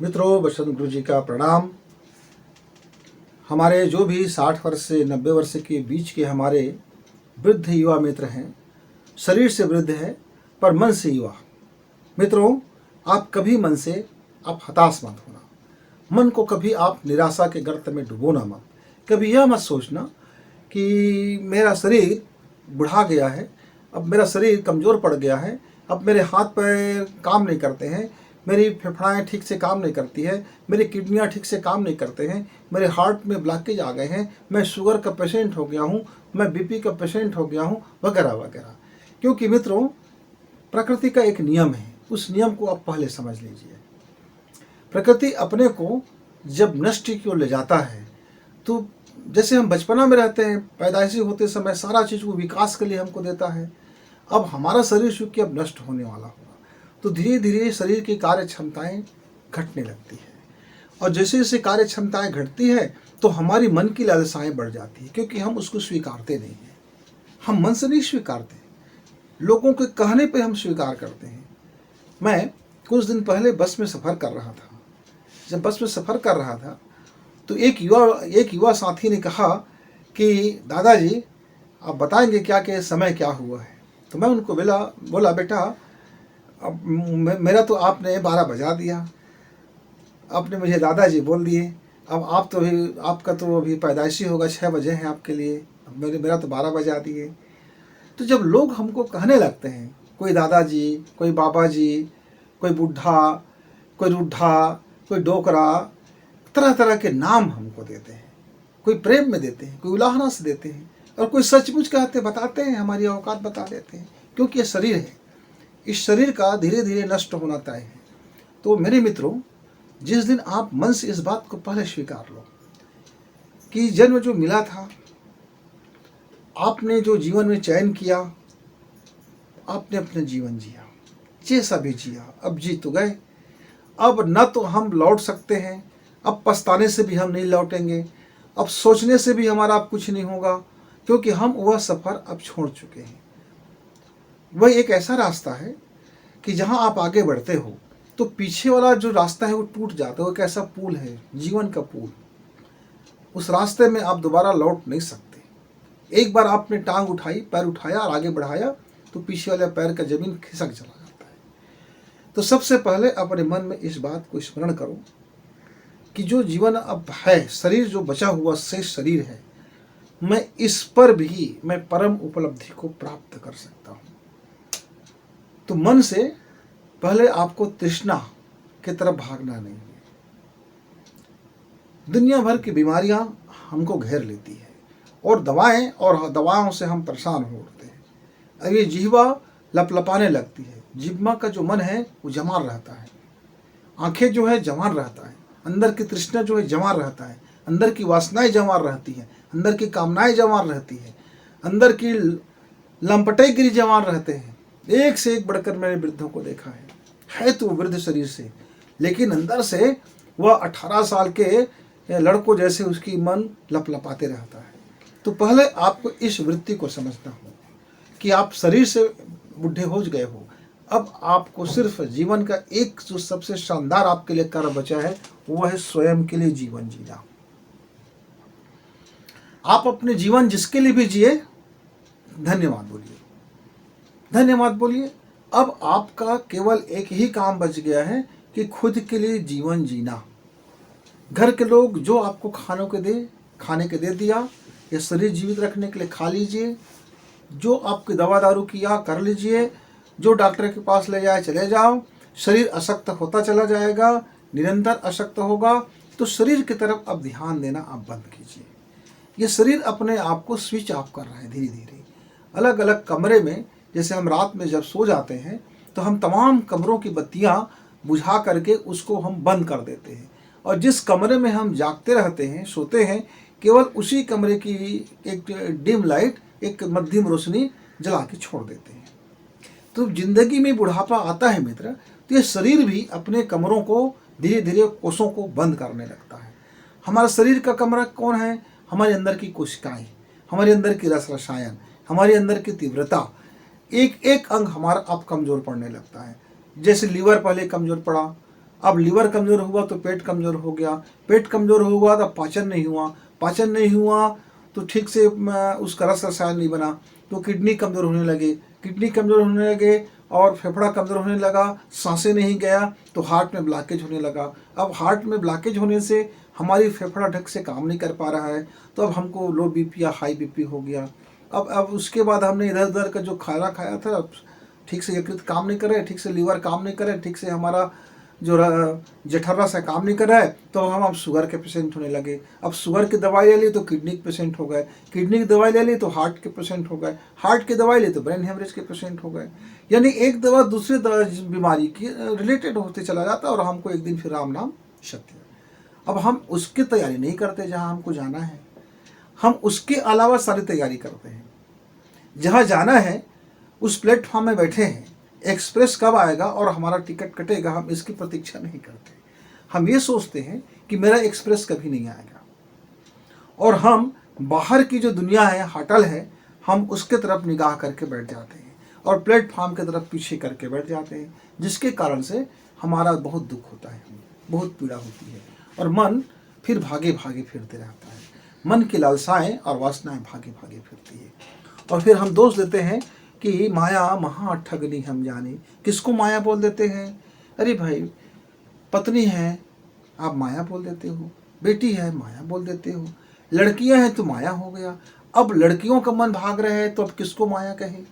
मित्रों, बसंत गुरु जी का प्रणाम। हमारे जो भी 60 वर्ष से 90 वर्ष के बीच के हमारे वृद्ध युवा मित्र हैं, शरीर से वृद्ध है पर मन से युवा। मित्रों, आप कभी मन से आप हताश मत होना। मन को कभी आप निराशा के गर्त में डुबोना मत। कभी यह मत सोचना कि मेरा शरीर बुढ़ा गया है, अब मेरा शरीर कमज़ोर पड़ गया है, अब मेरे हाथ पैर काम नहीं करते हैं, मेरी फेफड़ाएँ ठीक से काम नहीं करती है, मेरी किडनियाँ ठीक से काम नहीं करते हैं, मेरे हार्ट में ब्लॉकेज आ गए हैं, मैं शुगर का पेशेंट हो गया हूँ, मैं बीपी का पेशेंट हो गया हूँ, वगैरह वगैरह। क्योंकि मित्रों, प्रकृति का एक नियम है, उस नियम को आप पहले समझ लीजिए। प्रकृति अपने को जब नष्ट की ओर ले जाता है तो जैसे हम बचपना में रहते हैं, पैदाइशी होते समय सारा चीज़ को विकास के लिए हमको देता है। अब हमारा शरीर चूँकि अब नष्ट होने वाला होगा तो धीरे धीरे शरीर की कार्य क्षमताएँ घटने लगती है, और जैसे जैसे कार्य क्षमताएँ घटती है तो हमारी मन की लालसाएँ बढ़ जाती है, क्योंकि हम उसको स्वीकारते नहीं हैं। हम मन से नहीं स्वीकारते, लोगों के कहने पे हम स्वीकार करते हैं। मैं कुछ दिन पहले बस में सफ़र कर रहा था। जब बस में सफ़र कर रहा था तो एक युवा साथी ने कहा कि दादाजी, आप बताएंगे क्या कि समय क्या हुआ है। तो मैं उनको बोला बेटा, अब मेरा तो आपने 12 बजा दिया, आपने मुझे दादाजी बोल दिए। अब आपका तो अभी पैदाइशी होगा, 6 बजे हैं आपके लिए, अब मेरा तो 12 बजा दिए। तो जब लोग हमको कहने लगते हैं, कोई दादाजी, कोई बाबा जी, कोई बुढ़ा, कोई रूढ़ा, कोई डोकरा, तरह तरह के नाम हमको देते हैं, कोई प्रेम में देते हैं, कोई उलाहना से देते हैं, और कोई सचमुच कहते बताते हैं, हमारी औकात बता देते हैं। क्योंकि ये शरीर है, इस शरीर का धीरे धीरे नष्ट होना तय है। तो मेरे मित्रों, जिस दिन आप मन से इस बात को पहले स्वीकार लो कि जन्म जो मिला था, आपने जो जीवन में चयन किया, आपने अपना जीवन जिया, जैसा भी जिया, अब जी तो गए, अब न तो हम लौट सकते हैं, अब पछताने से भी हम नहीं लौटेंगे, अब सोचने से भी हमारा अब कुछ नहीं होगा, क्योंकि हम वह सफ़र अब छोड़ चुके हैं। वह एक ऐसा रास्ता है कि जहाँ आप आगे बढ़ते हो तो पीछे वाला जो रास्ता है वो टूट जाता है। वो एक ऐसा पुल है, जीवन का पुल, उस रास्ते में आप दोबारा लौट नहीं सकते। एक बार आपने टांग उठाई, पैर उठाया और आगे बढ़ाया तो पीछे वाले पैर का जमीन खिसक चला जाता है। तो सबसे पहले अपने मन में इस बात को स्मरण करो कि जो जीवन अब है, शरीर जो बचा हुआ शेष शरीर है, मैं इस पर भी मैं परम उपलब्धि को प्राप्त कर सकता हूँ। तो मन से पहले आपको तृष्णा की तरफ भागना नहीं है। दुनिया भर की बीमारियां हमको घेर लेती है और दवाओं से हम परेशान हो उठते हैं। अब ये जिह्वा लपलपाने लगती है, जिह्वा का जो मन है वो जमा रहता है, आंखें जो है जमा रहता है, अंदर की तृष्णा जो है जमा रहता है, अंदर की वासनाएं जमा रहती हैं, अंदर की कामनाएं जमा रहती है, अंदर की लंपटेगिरी जमा रहते हैं। एक से एक बढ़कर मैंने वृद्धों को देखा है तो वृद्ध शरीर से, लेकिन अंदर से वह 18 साल के लड़कों जैसे उसकी मन लपलपाते रहता है। तो पहले आपको इस वृत्ति को समझना हो कि आप शरीर से बुढ़े हो गए हो, अब आपको सिर्फ जीवन का एक जो सबसे शानदार आपके लिए कार्य बचा है वो है स्वयं के लिए जीवन जीना। आप अपने जीवन जिसके लिए भी जिए, धन्यवाद बोलिए, धन्यवाद बोलिए। अब आपका केवल एक ही काम बच गया है कि खुद के लिए जीवन जीना। घर के लोग जो आपको खाने के दे दिया, या शरीर जीवित रखने के लिए खा लीजिए, जो आपकी दवा दारू किया कर लीजिए, जो डॉक्टर के पास ले जाए चले जाओ। शरीर अशक्त होता चला जाएगा, निरंतर अशक्त होगा, तो शरीर की तरफ अब ध्यान देना आप बंद कीजिए। ये शरीर अपने आप को स्विच ऑफ कर रहा है धीरे धीरे। अलग अलग कमरे में, जैसे हम रात में जब सो जाते हैं तो हम तमाम कमरों की बत्तियां बुझा करके उसको हम बंद कर देते हैं, और जिस कमरे में हम जागते रहते हैं, सोते हैं, केवल उसी कमरे की एक डिम लाइट, एक मध्यम रोशनी जला के छोड़ देते हैं। तो जिंदगी में बुढ़ापा आता है मित्र, तो ये शरीर भी अपने कमरों को धीरे धीरे कोषों को बंद करने लगता है। हमारा शरीर का कमरा कौन है? हमारे अंदर की कोशिकाएं, हमारे अंदर की रस रसायन, हमारे अंदर की तीव्रता, एक एक अंग हमारा अब कमज़ोर पड़ने लगता है। जैसे लीवर पहले कमज़ोर पड़ा, अब लीवर कमज़ोर हुआ तो पेट कमज़ोर हो गया, पेट कमज़ोर हुआ तो पाचन नहीं हुआ, पाचन नहीं हुआ तो ठीक से उसका रस रसायन नहीं बना, तो किडनी कमज़ोर होने लगे, किडनी कमज़ोर होने लगे और फेफड़ा कमज़ोर होने लगा, सांसें नहीं गया तो हार्ट में ब्लॉकेज होने लगा। अब हार्ट में ब्लॉकेज होने से हमारी फेफड़ा ढंग से काम नहीं कर पा रहा है, तो अब हमको लो बीपी या हाई बीपी हो गया। अब उसके बाद हमने इधर उधर का जो खाना खाया था ठीक से यकृत काम नहीं कर रहा है, ठीक से लीवर काम नहीं कर रहा है, ठीक से हमारा जो जठररस है काम नहीं कर रहा है, तो हम अब शुगर के पेशेंट होने लगे। अब शुगर की दवाई ले ली तो किडनी के पेशेंट हो गए, किडनी की दवाई ले ली तो हार्ट के पेशेंट हो गए, हार्ट की दवाई ली तो ब्रेन हेमरेज के पेशेंट हो गए। यानी एक दवा दूसरी बीमारी की रिलेटेड होते चला जाता है और हमको एक दिन फिर राम नाम सत्य। अब हम उसकी तैयारी नहीं करते जहाँ हमको जाना है, हम उसके अलावा सारी तैयारी करते हैं। जहाँ जाना है उस प्लेटफॉर्म में बैठे हैं, एक्सप्रेस कब आएगा और हमारा टिकट कटेगा, हम इसकी प्रतीक्षा नहीं करते। हम ये सोचते हैं कि मेरा एक्सप्रेस कभी नहीं आएगा, और हम बाहर की जो दुनिया है, होटल है, हम उसके तरफ निगाह करके बैठ जाते हैं और प्लेटफॉर्म की तरफ पीछे करके बैठ जाते हैं, जिसके कारण से हमारा बहुत दुख होता है, बहुत पीड़ा होती है और मन फिर भागे भागे फिरते रहता है। मन की लालसाएं और वासनाएं भागे भागे फिरती है और फिर हम दोष देते हैं कि माया महा ठगनी हम जाने। किसको माया बोल देते हैं? अरे भाई, पत्नी है आप माया बोल देते हो, बेटी है माया बोल देते हो, लड़कियां हैं तो माया हो गया। अब लड़कियों का मन भाग रहा है तो अब किसको माया कहे?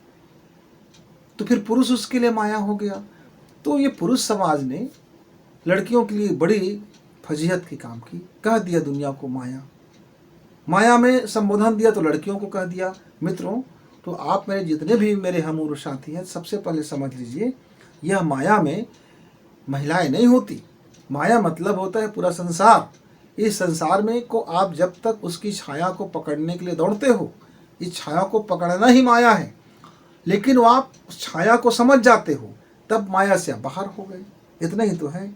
तो फिर पुरुष उसके लिए माया हो गया। तो ये पुरुष समाज ने लड़कियों के लिए बड़ी फजीहत की काम की, कह दिया दुनिया को माया। माया में संबोधन दिया तो लड़कियों को कह दिया। मित्रों, तो आप मेरे जितने भी मेरे हम उम्र साथी हैं, सबसे पहले समझ लीजिए, यह माया में महिलाएं नहीं होती। माया मतलब होता है पूरा संसार। इस संसार में को आप जब तक उसकी छाया को पकड़ने के लिए दौड़ते हो, इस छाया को पकड़ना ही माया है। लेकिन वो आप छाया को समझ जाते हो तब माया से आप बाहर हो गए। इतना ही तो है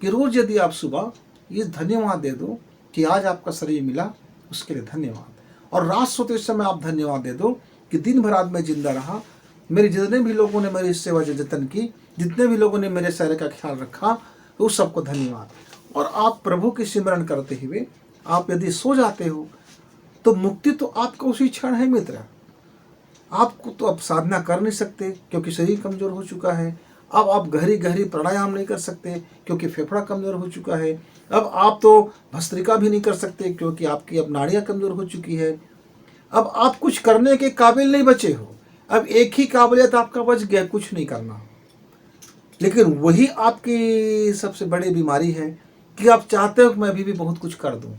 कि रोज़ यदि आप सुबह ये धन्यवाद दे दो कि आज आपका शरीर मिला, उसके लिए धन्यवाद, और रात सोते समय आप धन्यवाद दे दो कि दिन भर आज मैं जिंदा रहा, मेरे जितने भी लोगों ने मेरी सेवा जतन की, जितने भी लोगों ने मेरे शरीर का ख्याल रखा, तो उस सबको धन्यवाद। और आप प्रभु की सिमरन करते हुए आप यदि सो जाते हो तो मुक्ति तो आपका उसी क्षण है मित्र। आपको तो अब साधना कर नहीं सकते क्योंकि शरीर कमज़ोर हो चुका है। अब आप गहरी गहरी प्राणायाम नहीं कर सकते क्योंकि फेफड़ा कमज़ोर हो चुका है। अब आप तो भस्त्रिका भी नहीं कर सकते क्योंकि आपकी अब नाड़ियाँ कमज़ोर हो चुकी है। अब आप कुछ करने के काबिल नहीं बचे हो। अब एक ही काबिलियत आपका बच गया, कुछ नहीं करना। लेकिन वही आपकी सबसे बड़ी बीमारी है कि आप चाहते हो कि मैं अभी भी बहुत कुछ कर दूं,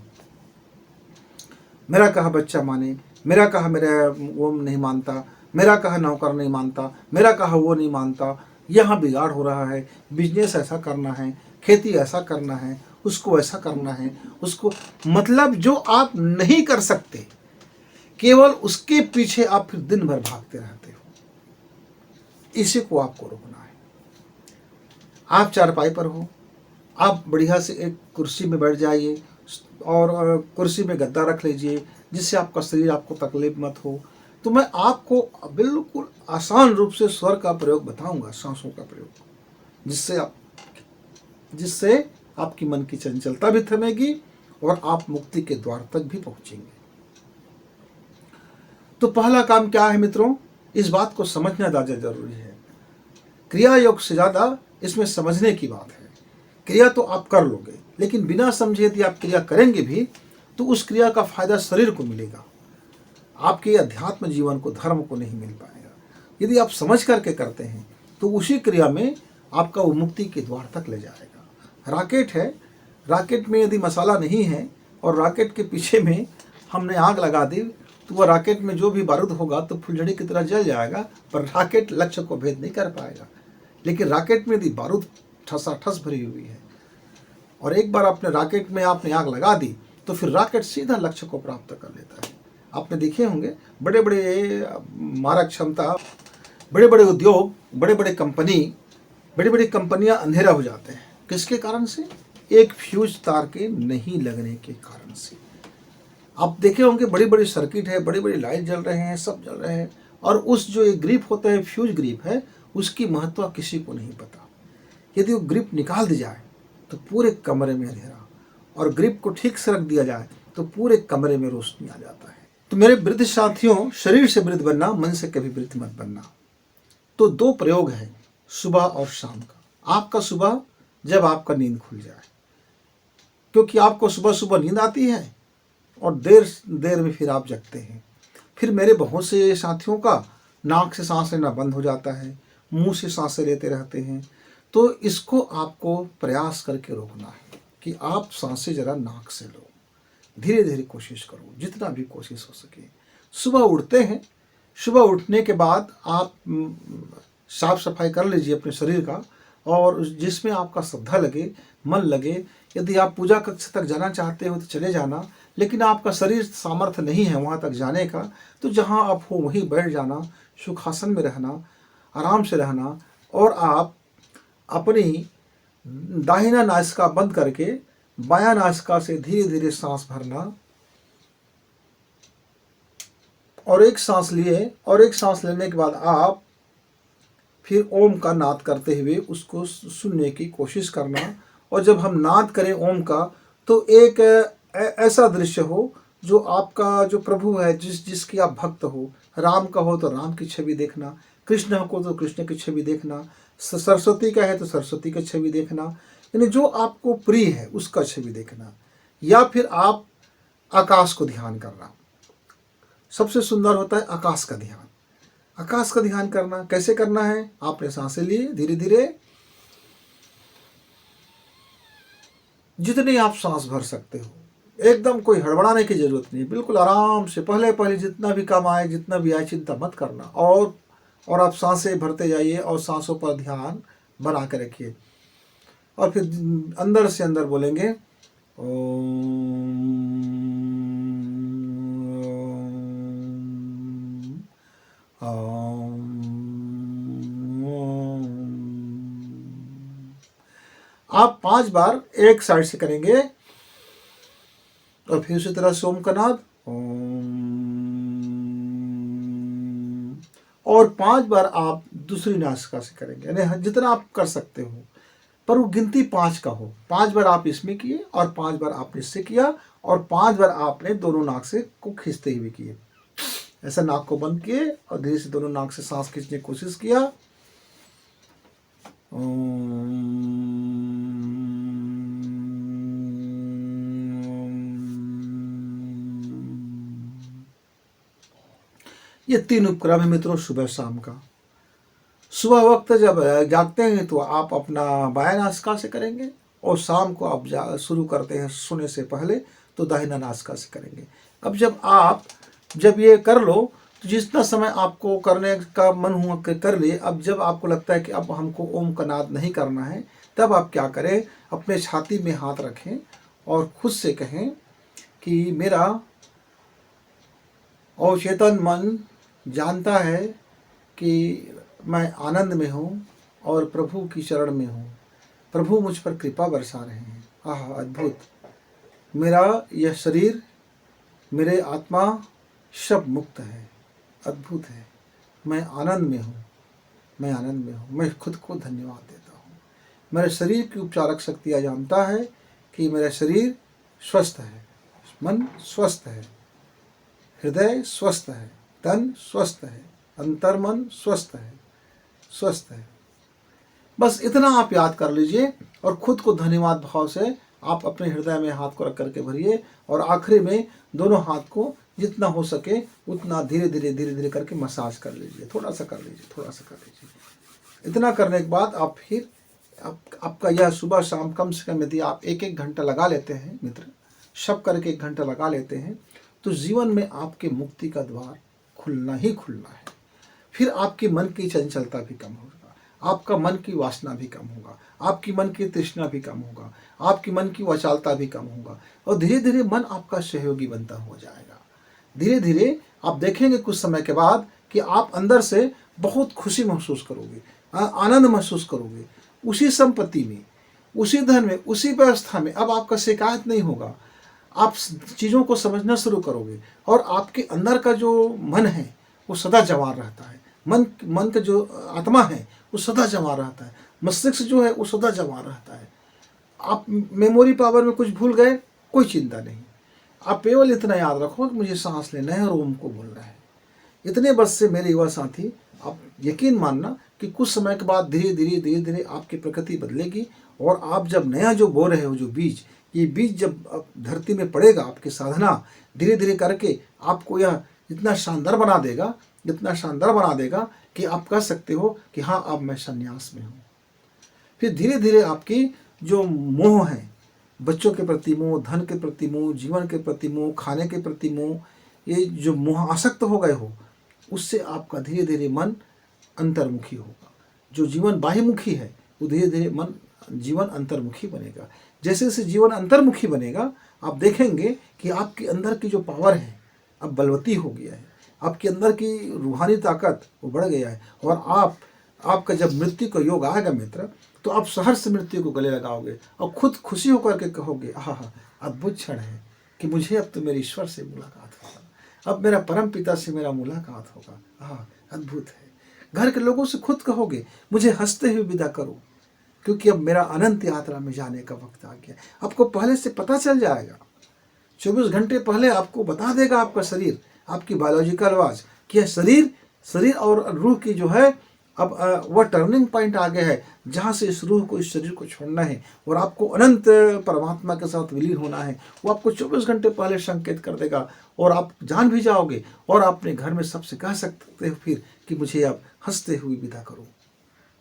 मेरा कहा बच्चा माने, मेरा कहा मेरा वो नहीं मानता, मेरा कहा नौकर नहीं मानता, मेरा कहा वो नहीं मानता, यहाँ बिगाड़ हो रहा है, बिजनेस ऐसा करना है, खेती ऐसा करना है, उसको ऐसा करना है, उसको, मतलब जो आप नहीं कर सकते, केवल उसके पीछे आप फिर दिन भर भागते रहते हो। इसी को आपको रोकना है। आप चारपाई पर हो, आप बढ़िया से एक कुर्सी में बैठ जाइए और कुर्सी में गद्दा रख लीजिए जिससे आपका शरीर आपको तकलीफ मत हो। तो मैं आपको बिल्कुल आसान रूप से स्वर का प्रयोग बताऊंगा, सांसों का प्रयोग, जिससे आपकी मन की चंचलता भी थमेगी और आप मुक्ति के द्वार तक भी पहुंचेंगे। तो पहला काम क्या है मित्रों? इस बात को समझना ज़्यादा जरूरी है। क्रिया योग से ज़्यादा इसमें समझने की बात है। क्रिया तो आप कर लोगे, लेकिन बिना समझे यदि आप क्रिया करेंगे भी तो उस क्रिया का फायदा शरीर को मिलेगा, आपके अध्यात्म जीवन को, धर्म को नहीं मिल पाएगा। यदि आप समझ करके करते हैं तो उसी क्रिया में आपका वो मुक्ति के द्वार तक ले जाएगा। राकेट है, राकेट में यदि मसाला नहीं है और राकेट के पीछे में हमने आग लगा दी तो वह राकेट में जो भी बारूद होगा तो फुलझड़ी की तरह जल जाएगा, पर राकेट लक्ष्य को भेद नहीं कर पाएगा। लेकिन राकेट में यदि बारूद ठसाठस भरी हुई है और एक बार अपने राकेट में आपने आग लगा दी तो फिर राकेट सीधा लक्ष्य को प्राप्त कर लेता है। आपने देखे होंगे बड़े बड़े मारक क्षमता, बड़े बड़े उद्योग, बड़े बड़े कंपनियां अंधेरा हो जाते हैं। किसके कारण से? एक फ्यूज तार के नहीं लगने के कारण से। आप देखे होंगे बड़ी बड़ी सर्किट है, बड़ी बड़ी लाइट जल रहे हैं, सब जल रहे हैं, और उस जो एक ग्रिप होता है, फ्यूज ग्रिप है, उसकी महत्व किसी को नहीं पता। यदि वो ग्रिप निकाल दी जाए तो पूरे कमरे में अंधेरा, और ग्रिप को ठीक से रख दिया जाए तो पूरे कमरे में रोशनी आ जाता है। तो मेरे वृद्ध साथियों, शरीर से वृद्ध बनना, मन से कभी वृद्ध मत बनना। तो दो प्रयोग है, सुबह और शाम का। आपका सुबह जब आपका नींद खुल जाए, क्योंकि आपको सुबह सुबह नींद आती है और देर देर में फिर आप जगते हैं। फिर मेरे बहुत से साथियों का नाक से सांस लेना बंद हो जाता है, मुंह से सांसें लेते रहते हैं। तो इसको आपको प्रयास करके रोकना है कि आप सांसें जरा नाक से लो, धीरे धीरे कोशिश करो, जितना भी कोशिश हो सके। सुबह उठते हैं, सुबह उठने के बाद आप साफ सफाई कर लीजिए अपने शरीर का, और जिसमें आपका श्रद्धा लगे, मन लगे। यदि आप पूजा कक्ष तक जाना चाहते हो तो चले जाना, लेकिन आपका शरीर सामर्थ्य नहीं है वहाँ तक जाने का, तो जहाँ आप हो वहीं बैठ जाना, सुखासन में रहना, आराम से रहना, और आप अपनी दाहिना नासिका बंद करके बायां नासिका से धीरे धीरे सांस भरना, और एक सांस लिए और एक सांस लेने के बाद आप फिर ओम का नाद करते हुए उसको सुनने की कोशिश करना। और जब हम नाद करें ओम का, तो एक ऐसा दृश्य हो जो आपका जो प्रभु है, जिसकी आप भक्त हो, राम का हो तो राम की छवि देखना, कृष्ण को तो कृष्ण की छवि देखना, सरस्वती का है तो सरस्वती की छवि देखना, यानी जो आपको प्रिय है उसका छवि देखना। या फिर आप आकाश को ध्यान करना, सबसे सुंदर होता है आकाश का ध्यान। आकाश का ध्यान करना कैसे करना है, आपने सांसें लिए, धीरे धीरे जितनी आप सांस भर सकते हो, एकदम कोई हड़बड़ाने की जरूरत नहीं, बिल्कुल आराम से, पहले पहले जितना भी काम आए, जितना भी आए, चिंता मत करना। और आप सांसें भरते जाइए और सांसों पर ध्यान बना के रखिए। और फिर अंदर से अंदर बोलेंगे आप 5 बार एक साइड से करेंगे, और फिर उसी तरह से ओम का नाद, और 5 बार आप दूसरी नासिका से करेंगे, यानी जितना आप कर सकते हो, पर वो गिनती 5 का हो। 5 बार आप इसमें किए और 5 बार आपने इससे किया, और 5 बार आपने दोनों नाक से को खींचते हुए किए। ऐसा नाक को बंद किए और धीरे से दोनों नाक से सांस खींचने की कोशिश किया। ये 3 उपक्रम है मित्रों, सुबह शाम का। सुबह वक्त जब जागते हैं तो आप अपना बायां नासिका से करेंगे, और शाम को आप शुरू करते हैं सोने से पहले तो दाहिना नासिका से करेंगे। अब जब ये कर लो, तो जितना समय आपको करने का मन हुआ कर लिए। अब जब आपको लगता है कि अब हमको ओम का नाद नहीं करना है, तब आप क्या करें, अपने छाती में हाथ रखें और खुद से कहें कि मेरा अवचेतन मन जानता है कि मैं आनंद में हूँ और प्रभु की शरण में हूँ, प्रभु मुझ पर कृपा बरसा रहे हैं। आह अद्भुत, मेरा यह शरीर, मेरे आत्मा सब मुक्त है, अद्भुत है, मैं आनंद में हूँ, मैं आनंद में हूँ। मैं खुद को धन्यवाद देता हूँ। मेरे शरीर की उपचारक शक्तियाँ जानता है कि मेरा शरीर स्वस्थ है, मन स्वस्थ है, हृदय स्वस्थ है, तन स्वस्थ है, अंतर्मन स्वस्थ है, स्वस्थ है। बस इतना आप याद कर लीजिए, और खुद को धन्यवाद भाव से आप अपने हृदय में हाथ को रख करके भरिए, और आखिरी में दोनों हाथ को जितना हो सके उतना धीरे धीरे करके मसाज कर लीजिए, थोड़ा सा कर लीजिए, थोड़ा सा कर लीजिए। इतना करने के बाद आप फिर आपका यह सुबह शाम कम से कम यदि आप 1-1 घंटा लगा लेते हैं मित्र, सब करके 1 घंटा लगा लेते हैं, तो जीवन में आपके मुक्ति का द्वार खुलना ही खुलना है। फिर आपकी मन की चंचलता भी कम होगा, आपका मन की वासना भी कम होगा, आपकी मन की तृष्णा भी कम होगा, आपकी मन की वाचालता भी कम होगा, और धीरे धीरे मन आपका सहयोगी बनता हो जाएगा। धीरे धीरे आप देखेंगे कुछ समय के बाद कि आप अंदर से बहुत खुशी महसूस करोगे, आनंद महसूस करोगे। उसी संपत्ति में, उसी धन में, उसी व्यवस्था में अब आपका शिकायत नहीं होगा। आप चीज़ों को समझना शुरू करोगे, और आपके अंदर का जो मन है वो सदा जवान रहता है। मन का जो आत्मा है वो सदा जवान रहता है, मस्तिष्क जो है वो सदा जवान रहता है। आप मेमोरी पावर में कुछ भूल गए, कोई चिंता नहीं, आप केवल इतना याद रखो कि मुझे सांस लेना है और ओम को बोलना है। इतने बस से मेरे युवा साथी, आप यकीन मानना कि कुछ समय के बाद धीरे धीरे आपकी प्रकृति बदलेगी और आप जब नया जो बो रहे हो, जो बीज, ये बीज जब धरती में पड़ेगा, आपकी साधना धीरे धीरे करके आपको यह इतना शानदार बना देगा, इतना शानदार बना देगा कि आप कह सकते हो कि हाँ, अब मैं संन्यास में हूँ। फिर धीरे धीरे आपकी जो मोह है, बच्चों के प्रति मोह, धन के प्रति मोह, जीवन के प्रति मोह, खाने के प्रति मोह, ये जो मोह आसक्त हो गए हो, उससे आपका धीरे धीरे मन अंतर्मुखी होगा। जो जीवन बाह्यमुखी है वो धीरे धीरे मन जीवन अंतर्मुखी बनेगा। जैसे जैसे जीवन अंतर्मुखी बनेगा, आप देखेंगे कि आपके अंदर की जो पावर है अब बलवती हो गया है, आपके अंदर की रूहानी ताकत वो बढ़ गया है। और आपका जब मृत्यु का योग आएगा मित्र, तो आप सहर्ष से मृत्यु को गले लगाओगे और खुद खुशी होकर के कहोगे, हाँ, अद्भुत क्षण है कि मुझे अब तो मेरे ईश्वर से मुलाकात होगा, अब मेरा परम पिता से मेरा मुलाकात होगा, हाँ, अद्भुत है। घर के लोगों से खुद कहोगे, मुझे हंसते हुए विदा करो, क्योंकि अब मेरा अनंत यात्रा में जाने का वक्त आ गया। आपको पहले से पता चल जाएगा, 24 घंटे पहले आपको बता देगा आपका शरीर, आपकी बायोलॉजिकल आवाज कि यह शरीर और रूह की जो है अब वह टर्निंग पॉइंट आ गया है, जहाँ से इस रूह को, इस शरीर को छोड़ना है और आपको अनंत परमात्मा के साथ विलीन होना है। वो आपको 24 घंटे पहले संकेत कर देगा और आप जान भी जाओगे और अपने घर में सबसे कह सकते हो फिर कि मुझे आप हंसते हुए विदा करो,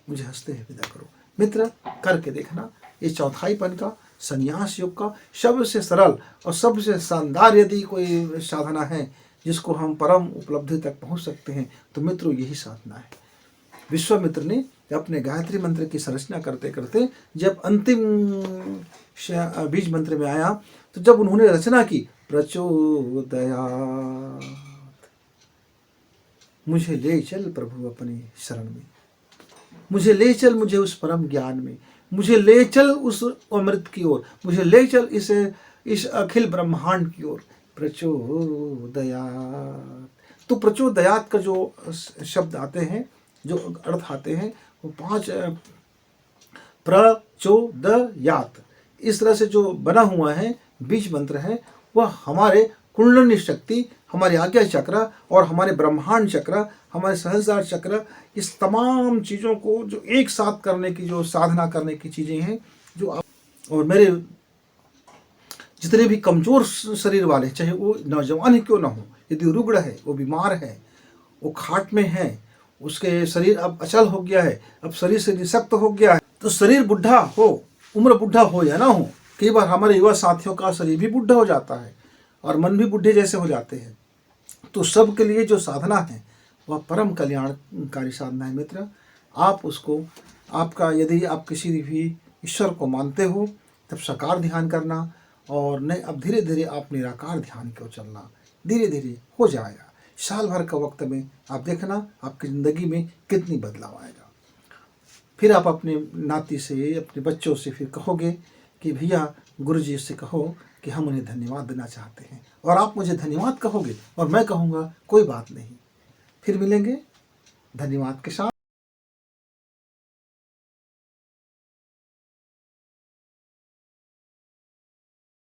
मुझे हंसते हुए विदा करो। मित्र, करके देखना, ये चौथाईपन का, संन्यास योग का सबसे सरल और सबसे शानदार यदि कोई साधना है जिसको हम परम उपलब्धि तक पहुंच सकते हैं, तो मित्रों यही साधना है। विश्वामित्र ने अपने गायत्री मंत्र की संरचना करते करते जब अंतिम बीज मंत्र में आया, तो जब उन्होंने रचना की, प्रचोदयात्, मुझे ले चल प्रभु अपने शरण में, मुझे ले चल, मुझे उस परम ज्ञान में, मुझे ले चल उस अमृत की ओर, मुझे ले चल इस अखिल ब्रह्मांड की ओर। प्रचोदयात्, तो प्रचोदयात् का जो शब्द आते हैं, जो अर्थ आते हैं, वो 5 प्रचोदयात्, इस तरह से जो बना हुआ है बीज मंत्र है, वह हमारे कुंडलिनी शक्ति, हमारे आज्ञा चक्र और हमारे ब्रह्मांड चक्र, हमारे सहस्रार चक्र, इस तमाम चीज़ों को जो एक साथ करने की, जो साधना करने की चीज़ें हैं, जो आप और मेरे जितने भी कमज़ोर शरीर वाले, चाहे वो नौजवान ही क्यों ना हो, यदि रुग्ण है, वो बीमार है, वो खाट में है, उसके शरीर अब अचल हो गया है, अब शरीर से निशक्त हो गया है, तो शरीर बुढ़ा हो, उम्र बुढ़ा हो या ना हो, कई बार हमारे युवा साथियों का शरीर भी बुढ़ा हो जाता है और मन भी बुढ़े जैसे हो जाते हैं, तो सब के लिए जो साधना है वह परम कल्याणकारी साधना है। मित्र, आप उसको, आपका यदि आप किसी भी ईश्वर को मानते हो, तब साकार ध्यान करना, और नहीं अब धीरे धीरे आप निराकार ध्यान को चलना, धीरे धीरे हो जाएगा। साल भर का वक्त में आप देखना आपकी ज़िंदगी में कितनी बदलाव आएगा। फिर आप अपने नाती से, अपने बच्चों से फिर कहोगे कि भैया गुरुजी से कहो कि हम उन्हें धन्यवाद देना चाहते हैं, और आप मुझे धन्यवाद कहोगे और मैं कहूँगा कोई बात नहीं। फिर मिलेंगे धन्यवाद के साथ।